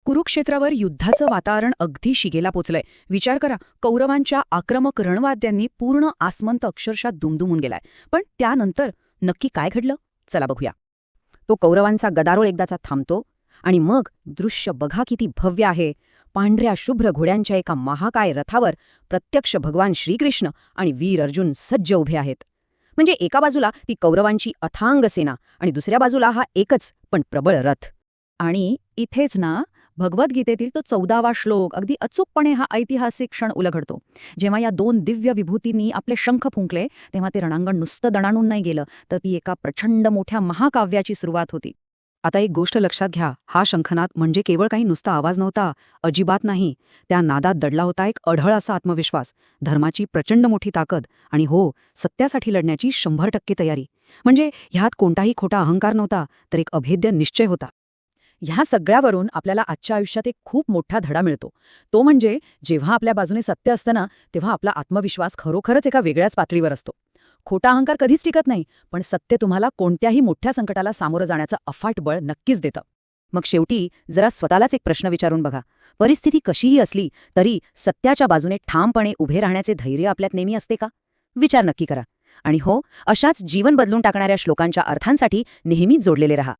कुरुक्षेत्रावर युद्धाचं वातावरण अगदी शिगेला पोचलंय. विचार करा, कौरवांच्या आक्रमक रणवाद्यांनी पूर्ण आसमंत अक्षरशः दुमदुमून गेलाय. पण त्यानंतर नक्की काय घडलं? चला बघूया. तो कौरवांचा गदारोळ एकदाचा थांबतो आणि मग दृश्य बघा किती भव्य आहे. पांढऱ्या शुभ्र घोड्यांच्या एका महाकाय रथावर प्रत्यक्ष भगवान श्रीकृष्ण आणि वीर अर्जुन सज्ज उभे आहेत. म्हणजे एका बाजूला ती कौरवांची अथांग सेना आणि दुसऱ्या बाजूला हा एकच पण प्रबळ रथ. आणि इथेच ना भगवद्गीतेतील तो 14वा श्लोक अगदी अचूकपणे हा ऐतिहासिक क्षण उलगडतो. जेव्हा या दोन दिव्य विभूतींनी आपले शंख फुंकले तेव्हा ते रणांगण नुसतं दणाणून नाही गेलं, तर ती एका प्रचंड मोठ्या महाकाव्याची सुरुवात होती. आता एक गोष्ट लक्षात घ्या, हा शंखनाद म्हणजे केवळ काही नुसता आवाज नव्हता, अजिबात नाही. त्या नादात दडला होता एक अढळ असा आत्मविश्वास, धर्माची प्रचंड मोठी ताकद आणि हो, सत्यासाठी लढण्याची 100% तयारी. म्हणजे ह्यात कोणताही खोटा अहंकार नव्हता, तर एक अभेद्य निश्चय होता. ह्या सगळ्यावरून आपल्याला आजच्या आयुष्यात एक खूप मोठा धडा मिळतो. तो म्हणजे जेव्हा आपल्या बाजूने सत्य असतं ना, तेव्हा आपला आत्मविश्वास खरोखरच एका वेगळ्याच पातळीवर असतो. खोटा अहंकार कधीच टिकत नाही, पण सत्य तुम्हाला कोणत्याही मोठ्या संकटाला सामोरं जाण्याचं अफाट बळ नक्कीच देतं. मग शेवटी जरा स्वतःलाच एक प्रश्न विचारून बघा, परिस्थिती कशीही असली तरी सत्याच्या बाजूने ठामपणे उभे राहण्याचे धैर्य आपल्यात नेहमी असते का? विचार नक्की करा. आणि हो, अशाच जीवन बदलून टाकणाऱ्या श्लोकांच्या अर्थांसाठी नेहमीच जोडलेले रहा.